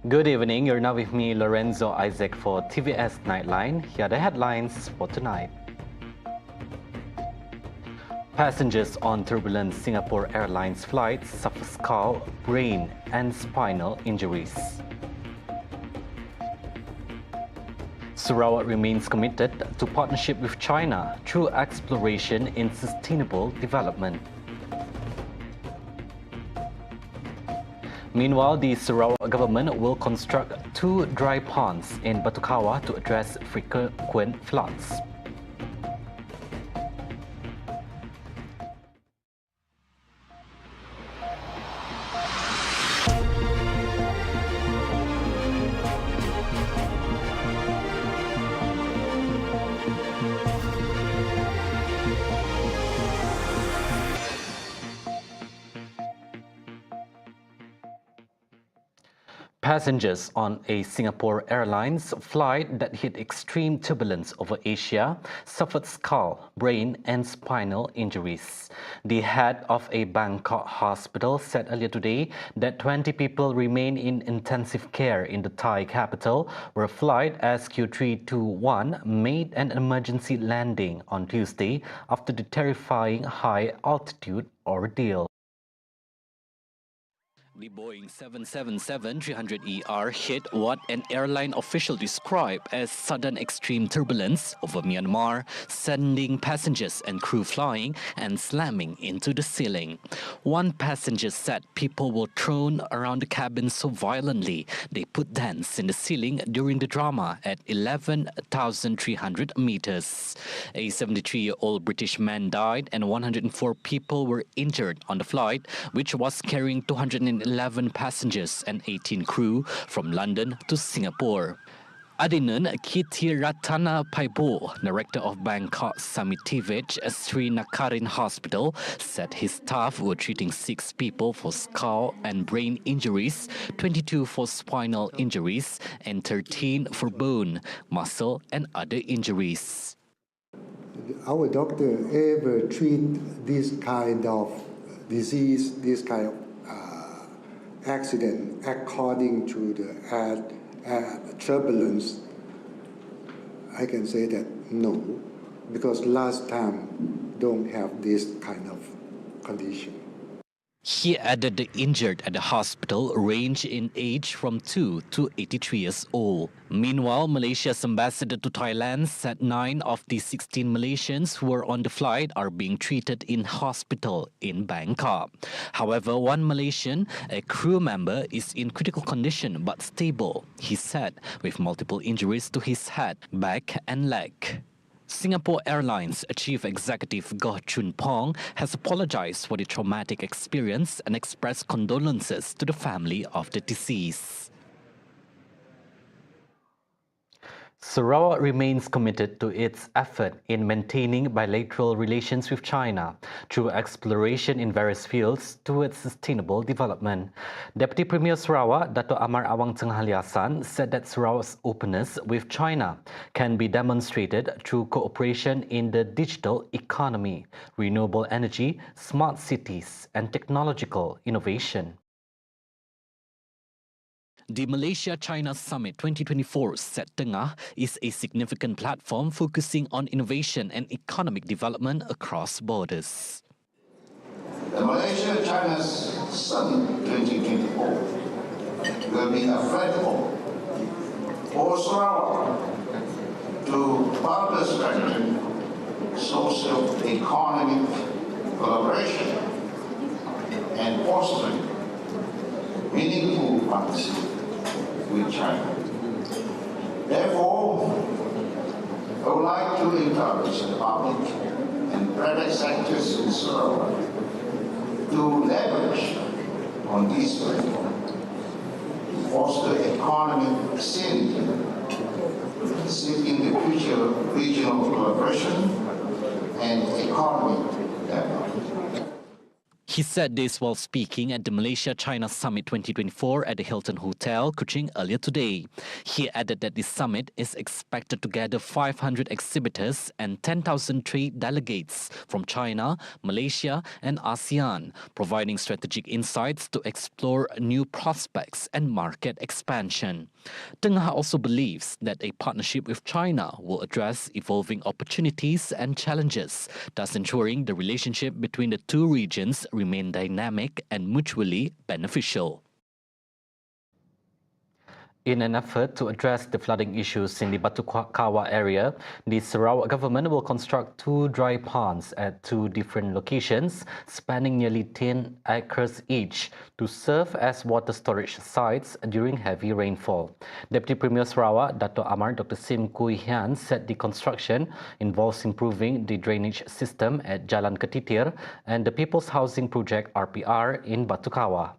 Good evening, you're now with me, Lorenzo Isaac, for TVS Nightline. Here are the headlines for tonight. Passengers on turbulent Singapore Airlines flight suffer skull, brain and spinal injuries. Sarawak remains committed to partnership with China through exploration in sustainable development. Meanwhile, the Sarawak government will construct 2 dry ponds in BATU KAWA to address frequent floods. Passengers on a Singapore Airlines flight that hit extreme turbulence over Asia suffered skull, brain and spinal injuries. The head of a Bangkok hospital said earlier today that 20 people remain in intensive care in the Thai capital, where flight SQ321 made an emergency landing on Tuesday after the terrifying high-altitude ordeal. The Boeing 777-300ER hit what an airline official described as sudden extreme turbulence over Myanmar, sending passengers and crew flying and slamming into the ceiling. One passenger said people were thrown around the cabin so violently they put dents in the ceiling during the drama at 11,300 meters. A 73-year-old British man died and 104 people were injured on the flight, which was carrying 211 passengers and 18 crew from London to Singapore. Adinan Kitiratana Paibo, director of Bangkok Samitivich Sri Nakarin Hospital, said his staff were treating 6 people for skull and brain injuries, 22 for spinal injuries, and 13 for bone, muscle, and other injuries. Our doctor ever treat this kind of disease, this kind of accident according to the air turbulence? I can say that no, because last time don't have this kind of condition. He added the injured at the hospital range in age from 2 to 83 years old. Meanwhile, Malaysia's ambassador to Thailand said 9 of the 16 Malaysians who were on the flight are being treated in hospital in Bangkok. However, one Malaysian, a crew member, is in critical condition but stable, he said, with multiple injuries to his head, back and leg. Singapore Airlines Chief Executive Goh Chun Pong has apologized for the traumatic experience and expressed condolences to the family of the deceased. Sarawak remains committed to its effort in maintaining bilateral relations with China through exploration in various fields towards sustainable development. Deputy Premier Sarawak, Dato' Amar Awang Tengah Liasan, said that Sarawak's openness with China can be demonstrated through cooperation in the digital economy, renewable energy, smart cities, and technological innovation. The Malaysia-China Summit 2024 Set Tengah is a significant platform focusing on innovation and economic development across borders. The Malaysia-China Summit 2024 will be a platform for Sarawak to further strengthen socio-economic collaboration and fostering meaningful partnership with China. Therefore, I would like to encourage the public and private sectors in Sarawak to leverage on this platform to foster economic synergy, seeking the future regional collaboration and economic development. He said this while speaking at the Malaysia-China Summit 2024 at the Hilton Hotel, Kuching earlier today. He added that this summit is expected to gather 500 exhibitors and 10,000 trade delegates from China, Malaysia and ASEAN, providing strategic insights to explore new prospects and market expansion. Teng Ha also believes that a partnership with China will address evolving opportunities and challenges, thus ensuring the relationship between the two regions remain dynamic and mutually beneficial. In an effort to address the flooding issues in the BATU KAWA area, the Sarawak government will construct 2 dry ponds at 2 different locations, spanning nearly 10 acres each, to serve as water storage sites during heavy rainfall. Deputy Premier Sarawak, Dato' Amar Dr. Sim Kui Hian, said the construction involves improving the drainage system at Jalan Ketitir and the People's Housing Project (RPR) in BATU KAWA.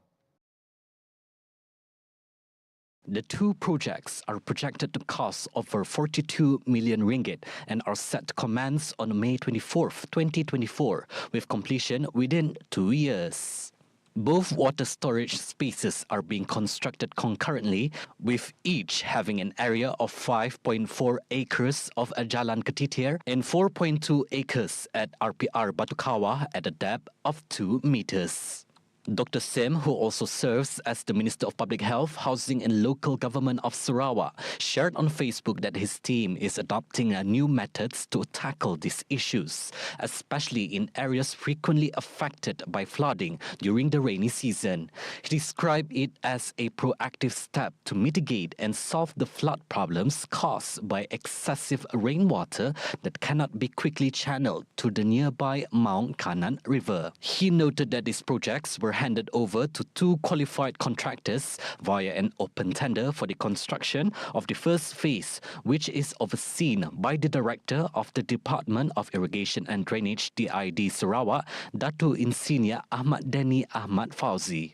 The 2 projects are projected to cost over 42 million ringgit and are set to commence on May 24, 2024, with completion within 2 years. Both water storage spaces are being constructed concurrently, with each having an area of 5.4 acres of Jalan Ketitir and 4.2 acres at RPR BATU KAWA at a depth of 2 meters. Dr. Sim, who also serves as the Minister of Public Health, Housing and Local Government of Sarawak, shared on Facebook that his team is adopting new methods to tackle these issues, especially in areas frequently affected by flooding during the rainy season. He described it as a proactive step to mitigate and solve the flood problems caused by excessive rainwater that cannot be quickly channeled to the nearby Mount Kanan River. He noted that these projects were handed over to 2 qualified contractors via an open tender for the construction of the first phase, which is overseen by the Director of the Department of Irrigation and Drainage DID Sarawak, Dato' Insinyur Ahmad Dani Ahmad Fauzi.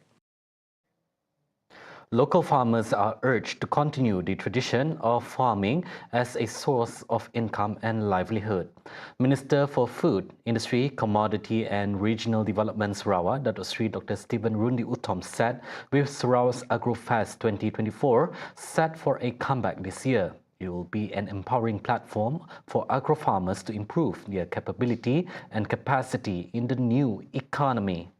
Local farmers are urged to continue the tradition of farming as a source of income and livelihood. Minister for Food, Industry, Commodity and Regional Development Sarawak, Dato' Sri Dr. Stephen Rundi Utom, said with Sarawak's AgroFest 2024 set for a comeback this year, it will be an empowering platform for agro-farmers to improve their capability and capacity in the new economy.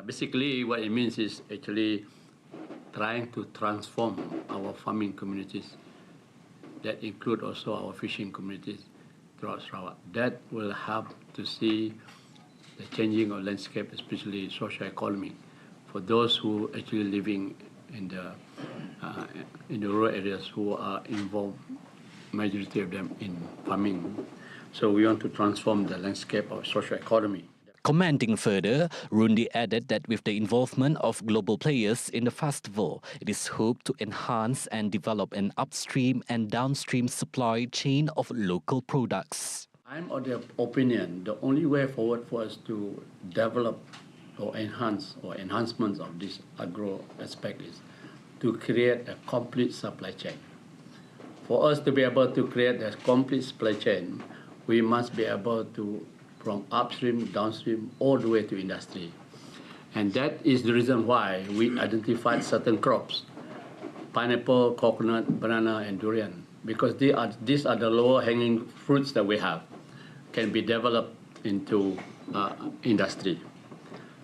Basically, what it means is actually trying to transform our farming communities that include also our fishing communities throughout Sarawak. That will help to see the changing of landscape, especially social economy, for those who actually living in the rural areas who are involved, majority of them in farming. So we want to transform the landscape of social economy. Commenting further, Rundi added that with the involvement of global players in the festival, it is hoped to enhance and develop an upstream and downstream supply chain of local products. I'm of the opinion the only way forward for us to develop or enhance or enhancements of this agro aspect is to create a complete supply chain. For us to be able to create a complete supply chain, we must be able to from upstream, downstream, all the way to industry. And that is the reason why we identified certain crops, pineapple, coconut, banana, and durian, because these are the lower hanging fruits that we have, can be developed into industry.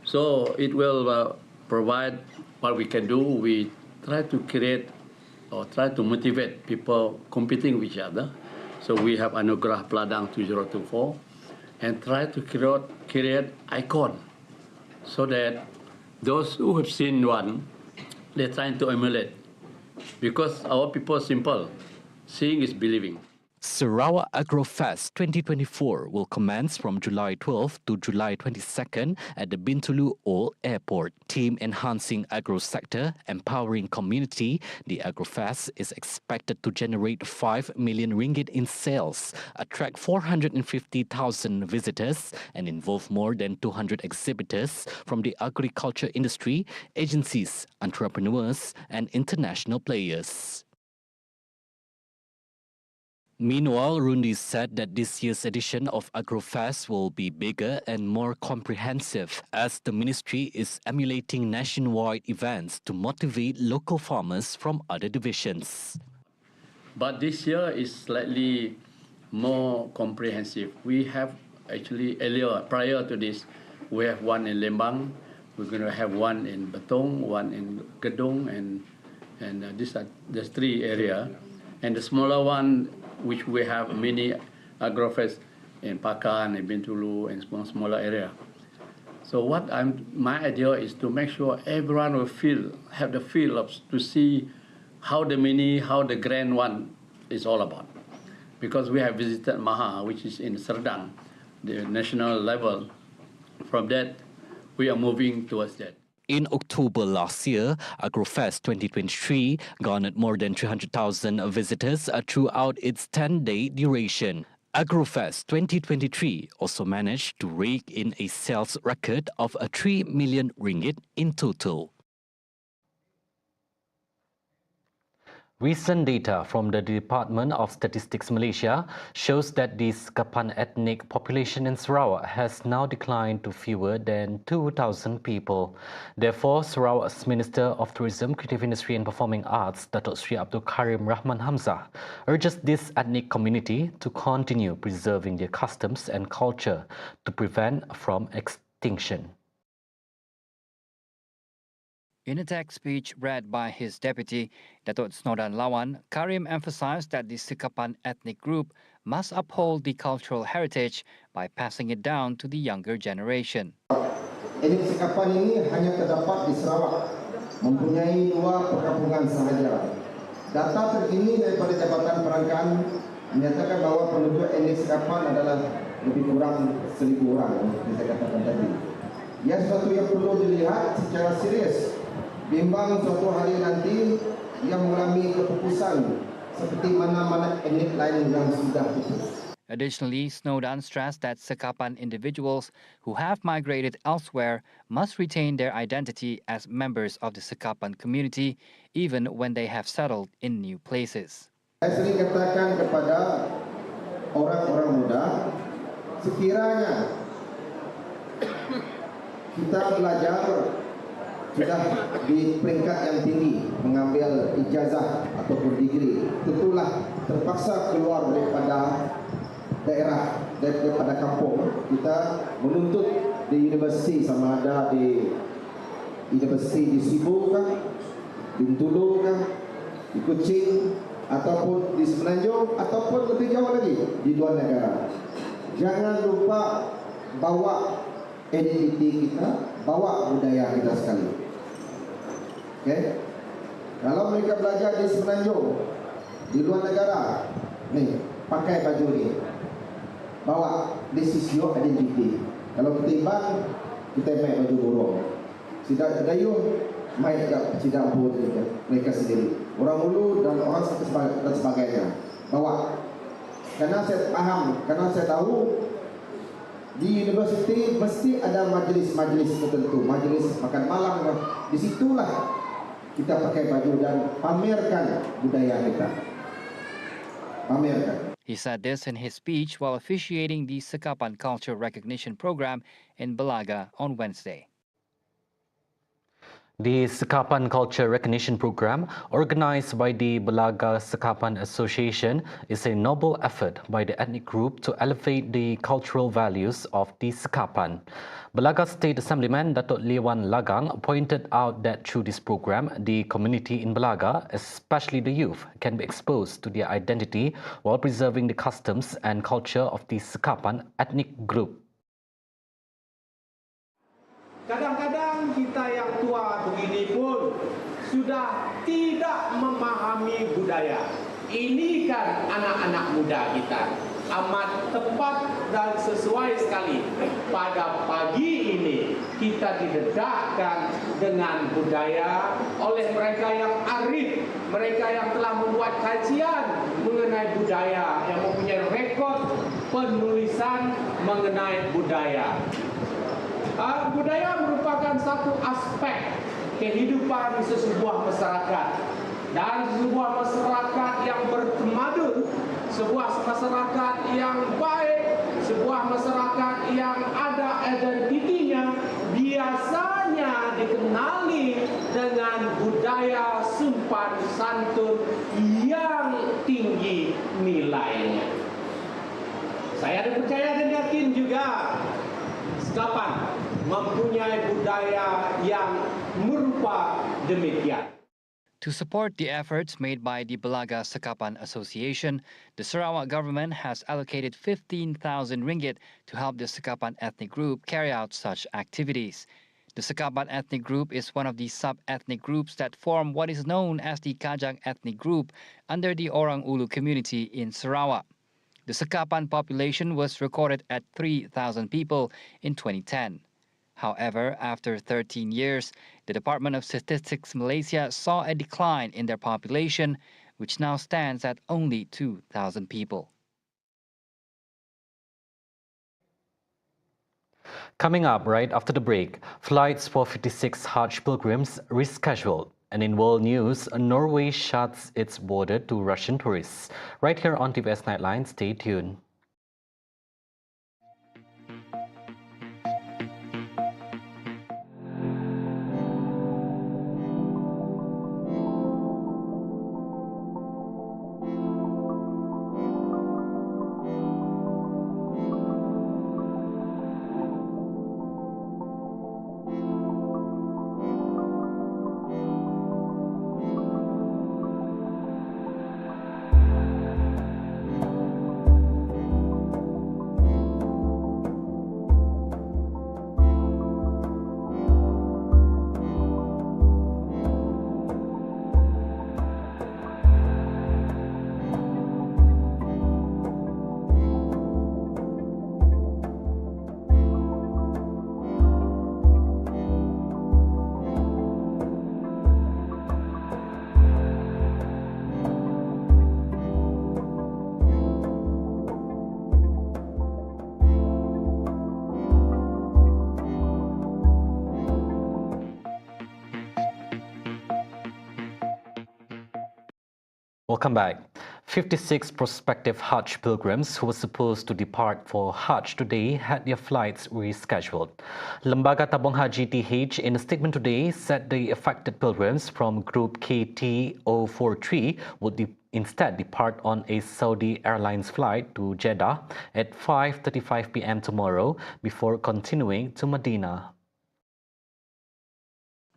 So it will provide what we can do. We try to create or try to motivate people competing with each other. So we have Anugerah Pladang 2024, and try to create icon so that those who have seen one, they're trying to emulate. Because our people are simple. Seeing is believing. Sarawak AgroFest 2024 will commence from July 12 to July 22nd at the Bintulu Old Airport. Team Enhancing Agro Sector, Empowering Community, the AgroFest is expected to generate 5 million ringgit in sales, attract 450,000 visitors, and involve more than 200 exhibitors from the agriculture industry, agencies, entrepreneurs, and international players. Meanwhile, Rundi said that this year's edition of AgroFest will be bigger and more comprehensive as the ministry is emulating nationwide events to motivate local farmers from other divisions. But this year is slightly more comprehensive. We have actually prior to this, we have one in Lembang, we're going to have one in Betong, one in Gedong, and there's 3 areas. And the smaller one, which we have mini AgroFest in Pakan and Bintulu and smaller area. So my idea is to make sure everyone will have the feel to see how the grand one is all about. Because we have visited Maha, which is in Serdang, the national level. From that, we are moving towards that. In October last year, AgroFest 2023 garnered more than 300,000 visitors throughout its 10-day duration. AgroFest 2023 also managed to rake in a sales record of 3 million ringgit in total. Recent data from the Department of Statistics Malaysia shows that the Sekapan ethnic population in Sarawak has now declined to fewer than 2,000 people. Therefore, Sarawak's Minister of Tourism, Creative Industry and Performing Arts, Datuk Sri Abdul Karim Rahman Hamzah, urges this ethnic community to continue preserving their customs and culture to prevent from extinction. In a text speech read by his deputy, Datuk Snodan Lawan, Karim emphasized that the Sekapan ethnic group must uphold the cultural heritage by passing it down to the younger generation. Etnik Sekapan ini hanya terdapat di Sarawak, mempunyai 2 perkampungan sahaja. Data terkini daripada Jabatan Perangkaan menyatakan bahawa penduduk etnik Sekapan adalah lebih kurang 1,000 orang, seperti saya katakan tadi. Ia sesuatu yang perlu dilihat secara serius. Bimbang suatu hari nanti yang mengalami keputusan seperti mana-mana etnik lain yang sudah pupus. Additionally, Snodan stressed that Sekapan individuals who have migrated elsewhere must retain their identity as members of the Sekapan community even when they have settled in new places. Saya sering katakan kepada orang-orang muda, sekiranya kita belajar sudah di peringkat yang tinggi, mengambil ijazah ataupun degree, tentulah terpaksa keluar daripada daerah, daripada kampung. Kita menuntut di universiti, sama ada di universiti di Sibu kah, Bintulu kah, di Kuching, ataupun di Semenanjung, ataupun lebih jauh lagi di luar negara. Jangan lupa bawa identiti kita, bawa budaya kita sekali. Okay? Kalau mereka belajar di Semenanjung, di luar negara, nih, pakai baju ni, bawa, this is your identity. Kalau kita iban, kita main baju burung. Sidak Dayung, main sidak burung mereka sendiri. Orang Ulu dan orang dan sebagainya. Bawa. Karena saya paham, karena saya tahu, di universiti mesti ada majlis-majlis tertentu, majlis makan malam. Di situlah kita pakai baju dan pamerkan budaya kita. Pamerkan. He said this in his speech while officiating the Sekapan Culture Recognition Program in Belaga on Wednesday. The Sekapan Culture Recognition Program, organized by the Belaga Sekapan Association, is a noble effort by the ethnic group to elevate the cultural values of the Sekapan. Belaga State Assemblyman Datuk Lewan Lagang pointed out that through this program, the community in Belaga, especially the youth, can be exposed to their identity while preserving the customs and culture of the Sekapan ethnic group. Kadang-kadang kita yang tua begini pun sudah tidak memahami budaya. Ini kan anak-anak muda kita. Amat tepat dan sesuai sekali. Pada pagi ini kita didedahkan dengan budaya oleh mereka yang arif, mereka yang telah membuat kajian mengenai budaya, yang mempunyai rekod penulisan mengenai budaya. Budaya merupakan satu aspek kehidupan sesebuah masyarakat, dan sebuah masyarakat yang bertemadun, sebuah masyarakat yang baik, sebuah masyarakat yang ada identitinya, biasanya dikenali dengan budaya sopan santun yang tinggi nilainya. Saya percaya dan yakin juga Sekapan mempunyai budaya yang merupa demikian. To support the efforts made by the Belaga Sekapan Association, the Sarawak government has allocated 15,000 ringgit to help the Sekapan ethnic group carry out such activities. The Sekapan ethnic group is one of the sub-ethnic groups that form what is known as the Kajang ethnic group under the Orang Ulu community in Sarawak. The Sekapan population was recorded at 3,000 people in 2010. However, after 13 years, the Department of Statistics Malaysia saw a decline in their population, which now stands at only 2,000 people. Coming up right after the break, flights for 56 Hajj pilgrims rescheduled. And in world news, Norway shuts its border to Russian tourists. Right here on Tvs Nightline, stay tuned. Welcome back. 56 prospective Hajj pilgrims who were supposed to depart for Hajj today had their flights rescheduled. Lembaga Tabung Haji TH in a statement today said the affected pilgrims from Group KT043 would instead depart on a Saudi Airlines flight to Jeddah at 5:35 p.m. tomorrow before continuing to Medina.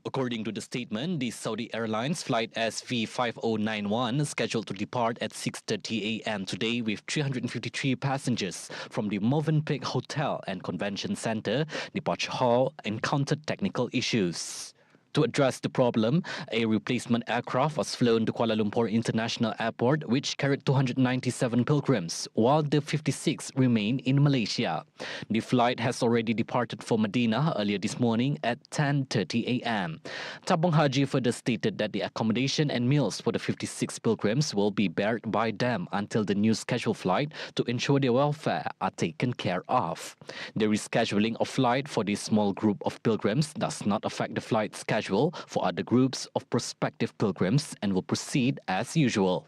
According to the statement, the Saudi Airlines flight SV5091 is scheduled to depart at 6:30 a.m. today with 353 passengers from the Movenpick Hotel and Convention Centre. Departure hall encountered technical issues. To address the problem, a replacement aircraft was flown to Kuala Lumpur International Airport, which carried 297 pilgrims, while the 56 remain in Malaysia. The flight has already departed for Medina earlier this morning at 10:30 a.m. Tabung Haji further stated that the accommodation and meals for the 56 pilgrims will be bared by them until the new scheduled flight to ensure their welfare are taken care of. The rescheduling of flight for this small group of pilgrims does not affect the flight schedule for other groups of prospective pilgrims and will proceed as usual.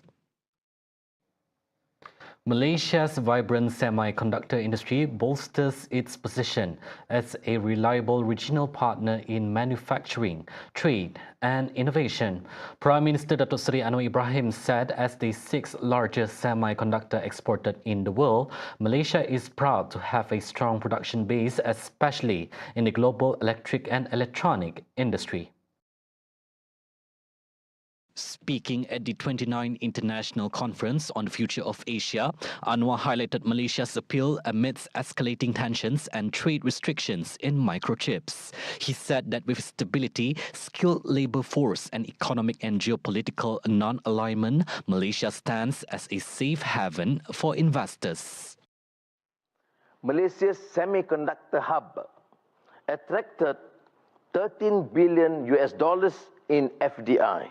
Malaysia's vibrant semiconductor industry bolsters its position as a reliable regional partner in manufacturing, trade and innovation. Prime Minister Datuk Seri Anwar Ibrahim said as the sixth largest semiconductor exporter in the world, Malaysia is proud to have a strong production base, especially in the global electric and electronic industry. Speaking at the 29th International Conference on the Future of Asia, Anwar highlighted Malaysia's appeal amidst escalating tensions and trade restrictions in microchips. He said that with stability, skilled labour force and economic and geopolitical non-alignment, Malaysia stands as a safe haven for investors. Malaysia's semiconductor hub attracted $13 billion in FDI,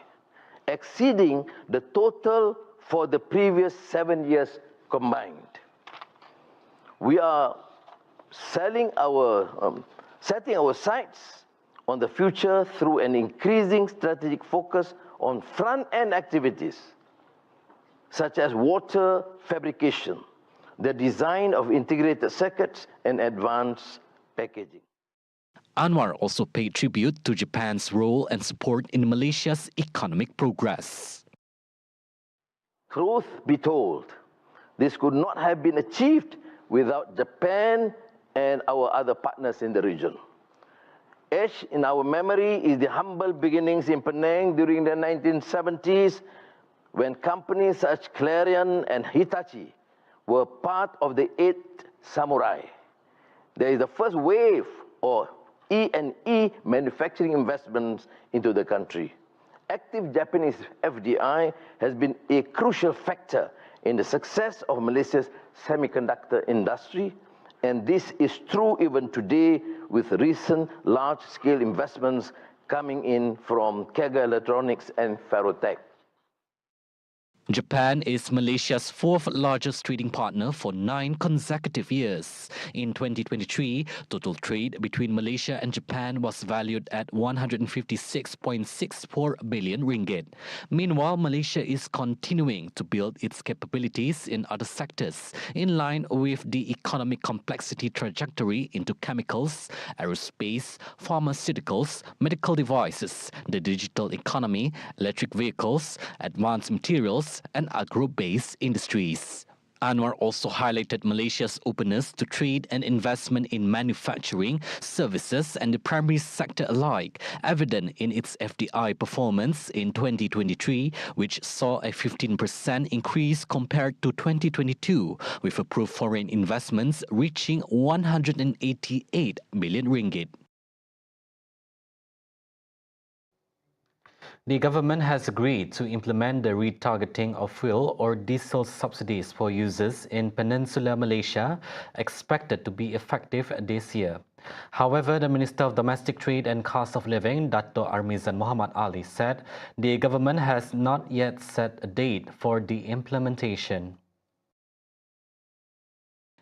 exceeding the total for the previous 7 years combined. We are setting our sights on the future through an increasing strategic focus on front-end activities, such as water fabrication, the design of integrated circuits, and advanced packaging. Anwar also paid tribute to Japan's role and support in Malaysia's economic progress. Truth be told, this could not have been achieved without Japan and our other partners in the region. Etched in our memory is the humble beginnings in Penang during the 1970s, when companies such as Clarion and Hitachi were part of the 8 Samurai. There is the first wave of E&E manufacturing investments into the country. Active Japanese FDI has been a crucial factor in the success of Malaysia's semiconductor industry, and this is true even today with recent large-scale investments coming in from KAWA Electronics and Ferrotech. Japan is Malaysia's 4th largest trading partner for 9 consecutive years. In 2023, total trade between Malaysia and Japan was valued at 156.64 billion ringgit. Meanwhile, Malaysia is continuing to build its capabilities in other sectors in line with the economic complexity trajectory into chemicals, aerospace, pharmaceuticals, medical devices, the digital economy, electric vehicles, advanced materials, and agro-based industries. Anwar also highlighted Malaysia's openness to trade and investment in manufacturing, services and the primary sector alike, evident in its FDI performance in 2023, which saw a 15% increase compared to 2022, with approved foreign investments reaching 188 billion ringgit. The government has agreed to implement the retargeting of fuel or diesel subsidies for users in Peninsular Malaysia, expected to be effective this year. However, the Minister of Domestic Trade and Cost of Living, Dato' Armizan Muhammad Ali, said the government has not yet set a date for the implementation.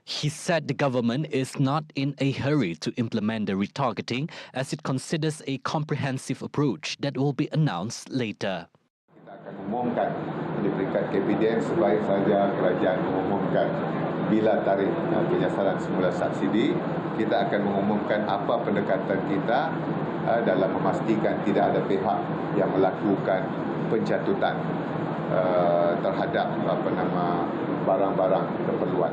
He said the government is not in a hurry to implement the retargeting as it considers a comprehensive approach that will be announced later. Kita akan umumkan di peringkat KPDN sebaik saja kerajaan mengumumkan bila tarikh penyasaran semula subsidi. Kita akan mengumumkan apa pendekatan kita dalam memastikan tidak ada pihak yang melakukan pencatutan terhadap barang-barang keperluan.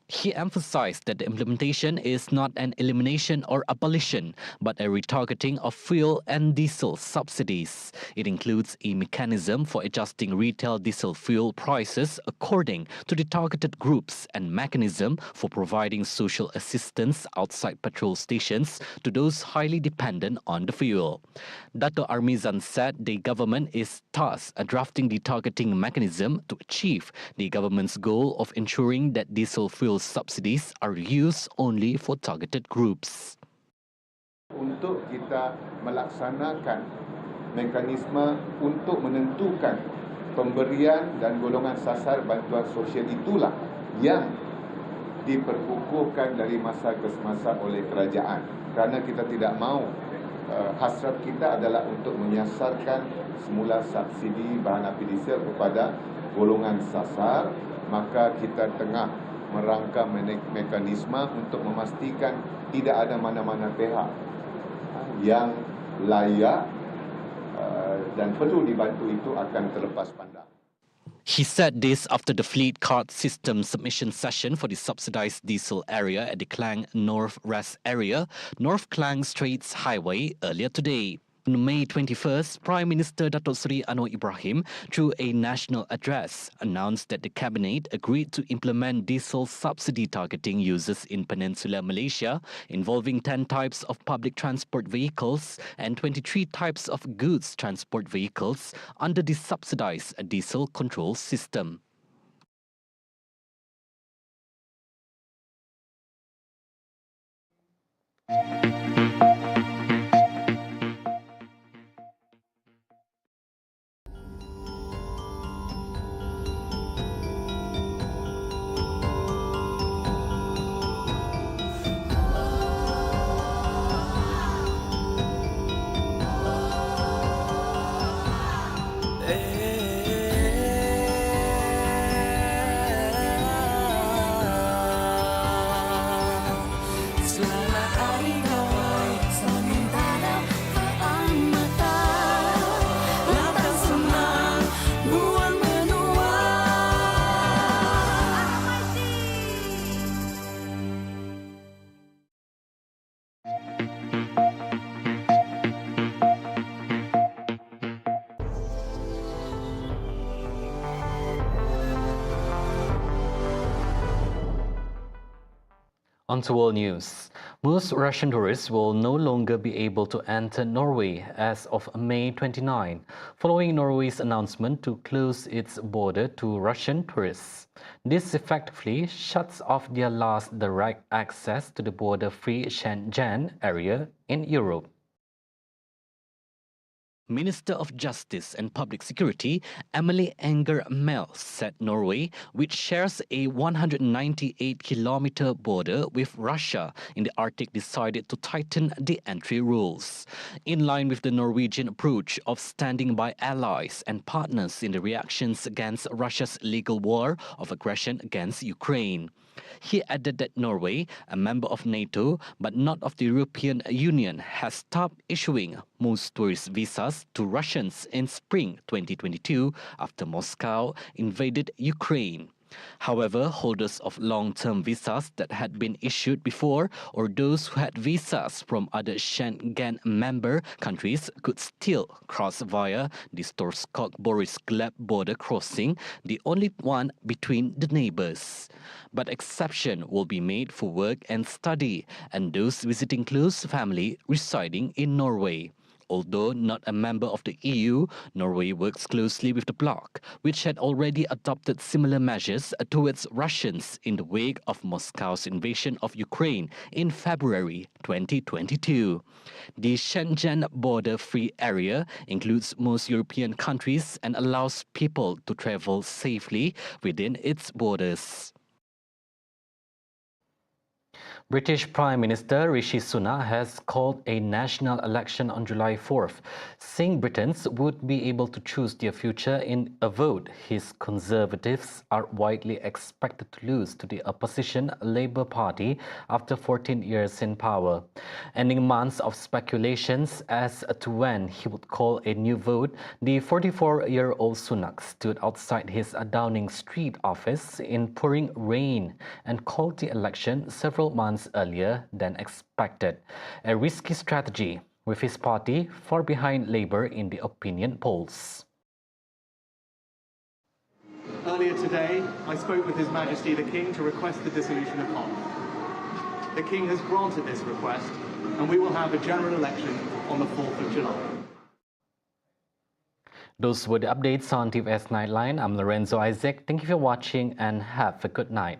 He emphasized that the implementation is not an elimination or abolition, but a retargeting of fuel and diesel subsidies. It includes a mechanism for adjusting retail diesel fuel prices according to the targeted groups and mechanism for providing social assistance outside petrol stations to those highly dependent on the fuel. Dato' Armizan said the government is thus drafting the targeting mechanism to achieve the government's goal of ensuring that diesel fuel subsidies are used only for targeted groups. Untuk kita melaksanakan mekanisme untuk menentukan pemberian dan golongan sasar bantuan sosial itulah yang diperkukuhkan dari masa ke semasa oleh kerajaan. Kerana kita tidak mahu hasrat kita adalah untuk menyasarkan semula subsidi bahan api diesel kepada golongan sasar, maka kita tengah merangka mekanisme untuk memastikan tidak ada mana-mana pihak yang layak dan perlu dibantu itu akan terlepas pandang. He said this after the fleet card system submission session for the subsidized diesel area at the Klang North Rest area, North Klang Straits Highway, earlier today. On May 21st, Prime Minister Dato' Seri Anwar Ibrahim, through a national address, announced that the Cabinet agreed to implement diesel subsidy targeting users in Peninsular Malaysia, involving 10 types of public transport vehicles and 23 types of goods transport vehicles under the subsidized diesel control system. On to world news. Most Russian tourists will no longer be able to enter Norway as of May 29, following Norway's announcement to close its border to Russian tourists. This effectively shuts off their last direct access to the border-free Schengen area in Europe. Minister of Justice and Public Security Emily Enger-Mel said Norway, which shares a 198-kilometer border with Russia in the Arctic, decided to tighten the entry rules. In line with the Norwegian approach of standing by allies and partners in the reactions against Russia's illegal war of aggression against Ukraine. He added that Norway, a member of NATO but not of the European Union, has stopped issuing most tourist visas to Russians in spring 2022 after Moscow invaded Ukraine. However, holders of long-term visas that had been issued before or those who had visas from other Schengen member countries could still cross via the Storskog-Boris Gleb border crossing, the only one between the neighbors. But exception will be made for work and study and those visiting close family residing in Norway. Although not a member of the EU, Norway works closely with the bloc, which had already adopted similar measures towards Russians in the wake of Moscow's invasion of Ukraine in February 2022. The Schengen border-free area includes most European countries and allows people to travel safely within its borders. British Prime Minister Rishi Sunak has called a national election on July 4th, saying Britons would be able to choose their future in a vote his Conservatives are widely expected to lose to the opposition Labour Party after 14 years in power. Ending months of speculations as to when he would call a new vote, the 44-year-old Sunak stood outside his Downing Street office in pouring rain and called the election several months earlier than expected, a risky strategy with his party far behind Labour in the opinion polls. Earlier today, I spoke with His Majesty the King to request the dissolution of Parliament. The King has granted this request, and we will have a general election on the 4th of July. Those were the updates on Tvs Nightline. I'm Lorenzo Isaac. Thank you for watching and have a good night.